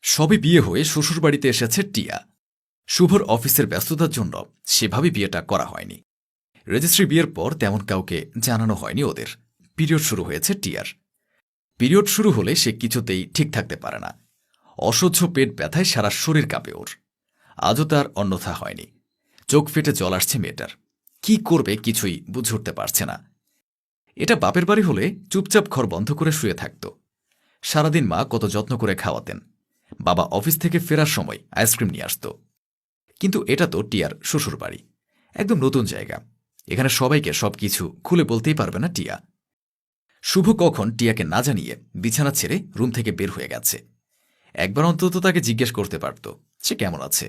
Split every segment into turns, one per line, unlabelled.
সবে বিয়ে হয়ে শ্বশুরবাড়িতে এসেছে টিয়া। শুভর অফিসের ব্যস্ততার জন্য সেভাবে বিয়েটা করা হয়নি। রেজিস্ট্রি বিয়ের পর তেমন কাউকে জানানো হয়নি ওদের। পিরিয়ড শুরু হয়েছে টিয়ার। পিরিয়ড শুরু হলে সে কিছুতেই ঠিক থাকতে পারে না। অসহ্য পেট ব্যথায় সারা শরীর কাঁপে ওর। আজও তার অন্যথা হয়নি। চোখ ফেটে জল আসছে মেয়েটার। কি করবে কিছুই বুঝে উঠতে পারছে না। এটা বাপের বাড়ি হলে চুপচাপ ঘর বন্ধ করে শুয়ে থাকত। সারাদিন মা কত যত্ন করে খাওয়াতেন। বাবা অফিস থেকে ফেরার সময় আইসক্রিম নিয়ে আসত। কিন্তু এটা তো টিয়ার শ্বশুর বাড়ি, একদম নতুন জায়গা। এখানে সবাইকে সবকিছু খুলে বলতেই পারবে না টিয়া। শুভ কখন টিয়াকে না জানিয়ে বিছানা ছেড়ে রুম থেকে বের হয়ে গেছে। একবার অন্তত তাকে জিজ্ঞেস করতে পারত সে কেমন আছে।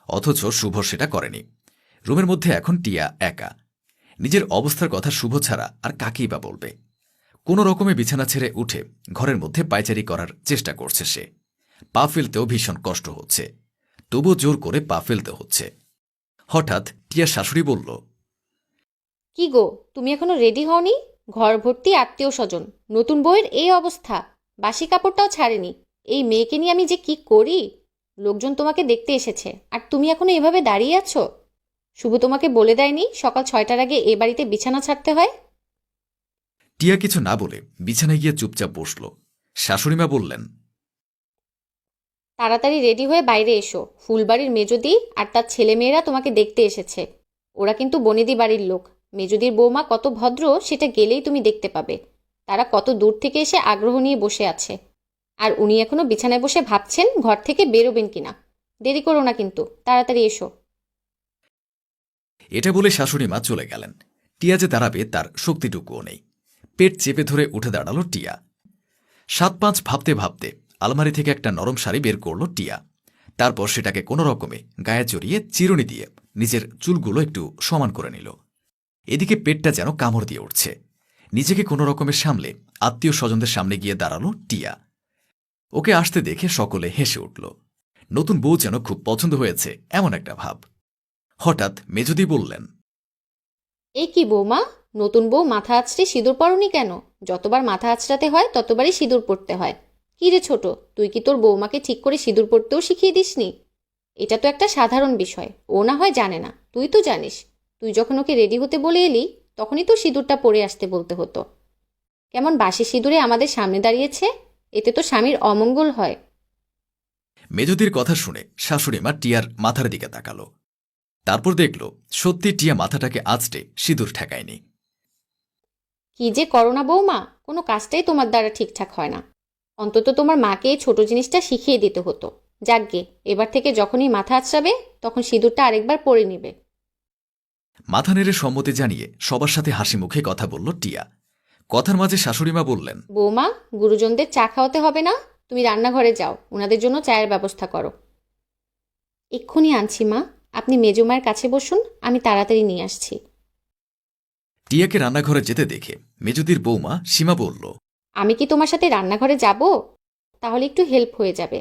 অথচ শুভ সেটা করেনি। রুমের মধ্যে এখন টিয়া একা। নিজের অবস্থার কথা শুভ ছাড়া আর কাকেই বা বলবে। কোনো রকমে বিছানা ছেড়ে উঠে ঘরের মধ্যে পায়চারি করার চেষ্টা করছে সে। পা ফেলতেও ভীষণ কষ্ট হচ্ছে। তবুও জোর করে পা ফেলতে হচ্ছে। হঠাৎ টিয়া শাশুড়ি বলল,
কি গো, তুমি এখনো রেডি হওনি? ঘর ভর্তি আত্মীয় স্বজন, নতুন বউয়ের এই অবস্থা, বাসি কাপড়টাও ছাড়েনি। এই মেয়েকে নিয়ে আমি যে কি করি। লোকজন তোমাকে দেখতে এসেছে আর তুমি এখনো এভাবে দাঁড়িয়ে আছো। শুভ তোমাকে বলে দেয়নি সকাল 6টার আগে এ বাড়িতে বিছানা ছাড়তে হয়?
টিয়া কিছু না বলে বিছানায় গিয়ে চুপচাপ বসল। শাশুড়িমা বললেন,
তাড়াতাড়ি রেডি হয়ে বাইরে এসো, ফুলবাড়ির মেজদি আর তার ছেলেমেয়েরা তোমাকে দেখতে এসেছে। ওরা কিন্তু বনেদি বাড়ির লোক। মেজদির বৌমা কত ভদ্র সেটা গেলেই তুমি দেখতে পাবে। তারা কত দূর থেকে এসে আগ্রহ নিয়ে বসে আছে। আর উনি এখনো বিছানায় বসে ভাবছেন ঘর থেকে বেরোবেন কিনা। দেরি করো না কিন্তু, তাড়াতাড়ি এসো।
এটা বলে শাশুড়িমা চলে গেলেন। টিয়া যে দাঁড়াবে তার শক্তিটুকুও নেই। পেট চেপে ধরে উঠে দাঁড়ালো টিয়া। 7-5 ভাবতে ভাবতে আলমারি থেকে একটা নরম শাড়ি বের করল টিয়া। তারপর সেটাকে কোনো রকমে গায়ে জড়িয়ে চিরুনি দিয়ে নিজের চুলগুলো একটু সমান করে নিল। এদিকে পেটটা যেন কামড় দিয়ে উঠছে। নিজেকে কোনো রকমে সামলে আত্মীয় স্বজনদের সামনে গিয়ে দাঁড়ালো টিয়া। ওকে আসতে দেখে সকলে হেসে উঠল। নতুন বউ যেন খুব পছন্দ হয়েছে এমন একটা ভাব। হঠাৎ মেজদি বললেন,
এই কি বৌমা, নতুন বউ মাথা আঁচড়ে সিঁদুর পরনি কেন? যতবার মাথা আঁচড়াতে হয় ততবারই সিঁদুর পরতে হয়। কি রে ছোট, তুই কি তোর বৌমাকে ঠিক করে সিঁদুর পরতেও শিখিয়ে দিসনি? এটা তো একটা সাধারণ বিষয়, ও না হয় জানে না, তুই তো জানিস। তুই যখন ওকে রেডি হতে বলে এলি তখনই তো সিঁদুরটা পরে আসতে বলতে হতো। কেমন বাসি সিঁদুরে আমাদের সামনে দাঁড়িয়েছে, এতে তো স্বামীর অমঙ্গল হয়।
মেজদির কথা শুনে শাশুড়িমা টিয়ার মাথার দিকে তাকাল। তারপর দেখল সত্যি টিয়া মাথাটাকে আঁচড়ে সিঁদুর ঠেকায়নি।
কি যে করো না বৌমা, কোনো কাজটাই তোমার দ্বারা ঠিকঠাক হয় না। অন্তত তোমার মাকে এই ছোট জিনিসটা শিখিয়ে দিতে হতো। যাকগে, এবার থেকে যখনই মাথা আঁচড়াবে তখন সিঁদুরটা আরেকবার পরে নিবে।
মাথা নেড়ে সম্মতি জানিয়ে সবার সাথে হাসি মুখে কথা বলল টিয়া। কথার মাঝে শাশুড়িমা বললেন,
বৌমা, গুরুজনদের চা খাওয়াতে হবে না? তুমি রান্নাঘরে যাও, ওনাদের জন্য চায়ের ব্যবস্থা করো। এক্ষুনি আনছি মা, আপনি মেজুমায়ের কাছে বসুন, আমি তাড়াতাড়ি নিয়ে আসছি।
টিয়াকে রান্নাঘরে যেতে দেখে মেজদির বৌমা সীমা বলল,
আমি কি তোমার সাথে রান্নাঘরে যাব? তাহলে একটু হেল্প হয়ে যাবে।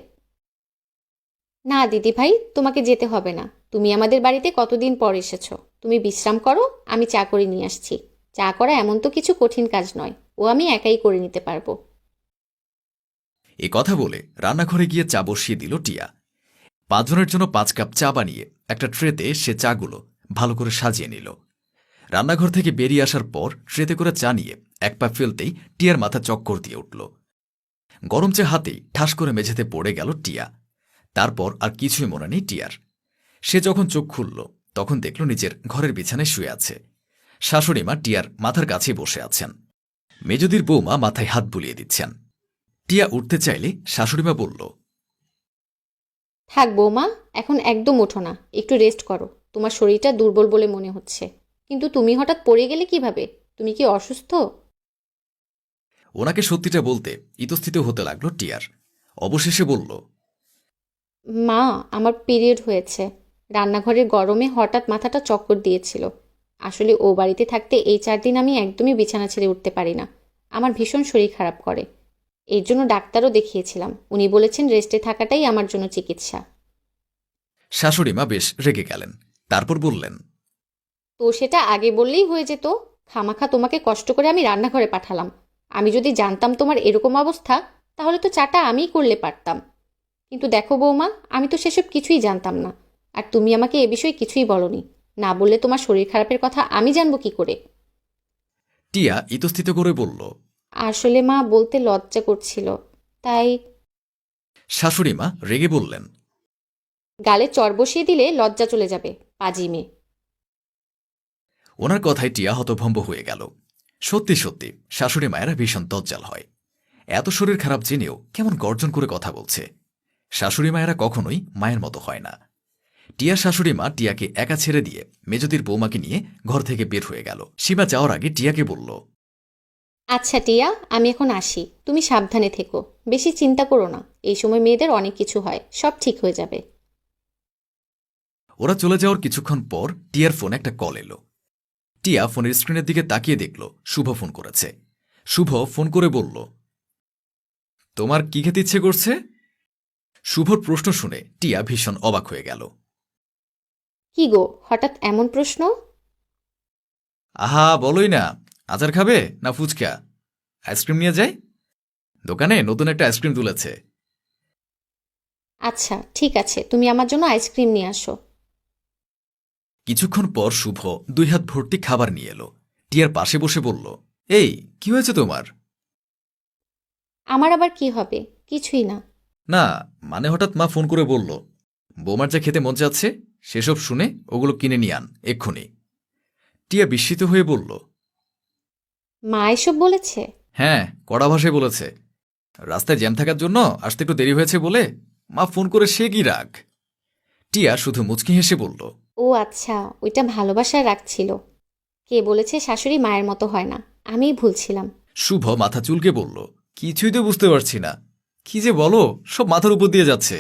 না দিদি ভাই, তোমাকে যেতে হবে না। তুমি আমাদের বাড়িতে কতদিন পর এসেছো, তুমি বিশ্রাম করো, আমি চা করে নিয়ে আসছি। চা করা এমন তো কিছু কঠিন কাজ নয়, ও আমি একাই করে নিতে পারবো।
এ কথা বলে রান্নাঘরে গিয়ে চা বসিয়ে দিল টিয়া। 5 জনের জন্য 5 কাপ চা বানিয়ে একটা ট্রেতে সে চাগুলো ভালো করে সাজিয়ে নিল। রান্নাঘর থেকে বেরিয়ে আসার পর ট্রেতে করে চা নিয়ে এক পা ফেলতেই টিয়ার মাথা চক্কর দিয়ে উঠল। গরম চা হাতেই ঠাস করে মেঝেতে পড়ে গেল টিয়া। তারপর আর কিছুই মনে নেই টিয়ার। সে যখন চোখ খুলল তখন দেখল নিজের ঘরের বিছানায় শুয়ে আছে। শাশুড়িমা টিয়ার মাথার কাছে বসে আছেন। মেজদির বৌমা মাথায় হাত বুলিয়ে দিচ্ছেন। টিয়া উঠতে চাইলে শাশুড়িমা বলল,
থাক বৌমা, এখন একদম ওঠো না, একটু রেস্ট করো। তোমার শরীরটা দুর্বল বলে মনে হচ্ছে। কিন্তু তুমি হঠাৎ পড়ে গেলে কিভাবে? তুমি কি অসুস্থ?
ওনাকে সত্যিটা বলতে ইতস্থিত হতে লাগলো টিয়ার। অবশেষে বলল,
মা, আমার পিরিয়ড হয়েছে। রান্নাঘরের গরমে হঠাৎ মাথাটা চক্কর দিয়েছিল। আসলে ও বাড়িতে থাকতে এই 4 দিন আমি একদমই বিছানা ছেড়ে উঠতে পারি না। আমার ভীষণ শরীর খারাপ করে। এর জন্য ডাক্তারও দেখিয়েছিলাম, উনি বলেছেন রেস্টে থাকাটাই আমার জন্য চিকিৎসা।
শাশুড়িমা বেশ রেগে গেলেন। তারপর বললেন,
তো সেটা আগে বললেই হয়ে যেত। খামাখা তোমাকে কষ্ট করে আমি রান্নাঘরে পাঠালাম। আমি যদি জানতাম তোমার এরকম অবস্থা, তাহলে তো চাটা আমিই করলে পারতাম। কিন্তু দেখো বৌমা, আমি তো সেসব কিছুই জানতাম না। আর তুমি আমাকে এ বিষয়ে কিছুই বলনি। না বললে তোমার শরীর খারাপের কথা আমি জানবো কি করে?
টিয়া ইতস্থিত করে বলল।
আসলে মা, বলতে লজ্জা করছিল, তাই।
শাশুড়ি মা রেগে বললেন।
গালে চড় বসিয়ে দিলে লজ্জা চলে যাবে, পাজি মেয়ে।
ওনার কথায় টিয়া হতভম্ব হয়ে গেল। সত্যি সত্যি শাশুড়ি মায়েরা ভীষণ দজ্জাল হয়। এত শরীর খারাপ জেনেও কেমন গর্জন করে কথা বলছে। শাশুড়ি মায়েরা কখনোই মায়ের মতো হয় না। টিয়ার শাশুড়ি মা টিয়াকে একা ছেড়ে দিয়ে মেজদির বৌমাকে নিয়ে ঘর থেকে বের হয়ে গেল। সীমা যাওয়ার আগে টিয়াকে বলল।
আচ্ছা টিয়া, আমি এখন আসি। তুমি সাবধানে থেকো, বেশি চিন্তা করো না। এই সময় মেয়েদের অনেক কিছু হয়, সব ঠিক হয়ে যাবে।
ওরা চলে যাওয়ার কিছুক্ষণ পর টিয়ার ফোনে একটা কল এলো। টিয়া ফোনের স্ক্রিনের দিকে তাকিয়ে দেখল শুভ ফোন করেছে। শুভ ফোন করে বলল, তোমার কি খেতে ইচ্ছে করছে? শুভর প্রশ্ন শুনে টিয়া ভীষণ অবাক হয়ে গেল।
কি গো, হঠাৎ এমন প্রশ্ন?
আহা, বলোই না। আচার খাবে না ফুচকা? আইসক্রিম নিয়ে যাই, দোকানে নতুন একটা আইসক্রিম তুলেছে।
আচ্ছা ঠিক আছে, তুমি আমার জন্য আইসক্রিম নিয়ে আসো।
কিছুক্ষণ পর শুভ 2 হাত ভর্তি খাবার নিয়ে এলো। টিয়ার পাশে বসে বলল, এই কি হয়েছে তোমার?
আমার আবার কি হবে? কিছুই না।
না, মানে হঠাৎ মা ফোন করে বলল বৌমার যা খেতে মন যাচ্ছে সেসব শুনে ওগুলো কিনে নিয়ে আন এক্ষুনি। টিয়া বিস্মিত হয়ে বলল,
মা এসব বলেছে?
হ্যাঁ, কড়া ভাষায় বলেছে। রাস্তায় জ্যাম থাকার জন্য আসতে একটু দেরি হয়েছে বলে মা ফোন করে সে কি রাগ। টিয়া শুধু মুচকি হেসে বলল,
ও আচ্ছা, ওইটা ভালোবাসায় রাখছিল। কে বলেছে শাশুড়ি মায়ের মতো হয় না? আমিই ভুলছিলাম।
শুভ মাথা চুলকে বলল, কিছুই তো বুঝতে পারছি না, কি যে বলো, সব মাথার উপর দিয়ে যাচ্ছে।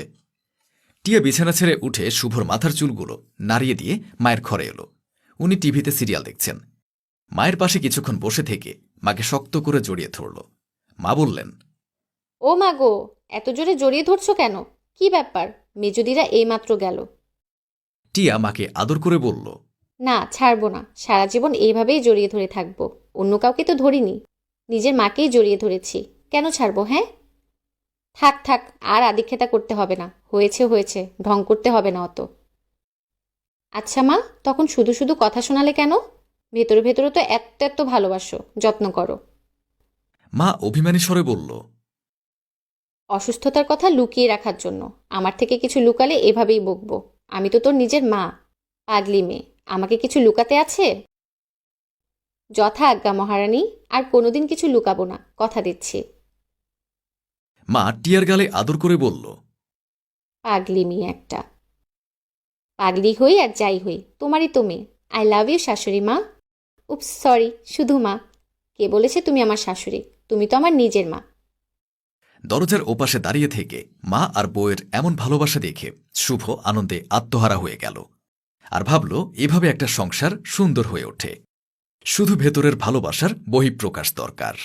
টিয়া বিছানা ছেড়ে উঠে শুভর মাথার চুলগুলো নাড়িয়ে দিয়ে মায়ের ঘরে এলো। উনি টিভিতে সিরিয়াল দেখছেন। মায়ের পাশে কিছুক্ষণ বসে থেকে মাকে শক্ত করে জড়িয়ে ধরল। মা বললেন,
ও মা গো, এত জোরে জড়িয়ে ধরছো কেন? কি ব্যাপার? মেজদিরা এইমাত্র গেল।
টিয়া মাকে আদর করে বলল,
না, ছাড়বো না। সারা জীবন এইভাবেই জড়িয়ে ধরে থাকবো। অন্য কাউকে তো ধরিনি, নিজের মাকেই জড়িয়ে ধরেছি। কেন ছাড়বো? হ্যাঁ, থাক থাক, আর আদিক্ষেতা করতে হবে না। হয়েছে হয়েছে, ঢং করতে হবে না অত। আচ্ছা মা, তখন শুধু শুধু কথা শোনালে কেন? ভেতরে ভেতরে তো এত এত ভালোবাসো, যত্ন করো।
মা অভিমানী স্বরে বলল,
অসুস্থতার কথা লুকিয়ে রাখার জন্য। আমার থেকে কিছু লুকালে এভাবেই বকবো। আমি তো তোর নিজের মা। পাগলি মেয়ে, আমাকে কিছু লুকাতে আছে? যথা আজ্ঞা মহারানী, আর কোনোদিন কিছু লুকাবো না, কথা দিচ্ছি।
মা টিয়ার গালে আদর করে বলল,
পাগলি মেয়ে একটা। পাগলি হই আর যাই হই, তোমারই তো মেয়ে। আই লাভ ইউ শাশুড়ি মা। উপস, সরি, শুধু মা। কে বলেছে তুমি আমার শাশুড়ি? তুমি তো আমার নিজের মা।
দরজার ওপাশে দাঁড়িয়ে থেকে মা আর বউয়ের এমন ভালোবাসা দেখে শুভ আনন্দে আত্মহারা হয়ে গেল। আর ভাবল এভাবে একটা সংসার সুন্দর হয়ে ওঠে। শুধু ভেতরের ভালোবাসার বহিঃপ্রকাশ দরকার।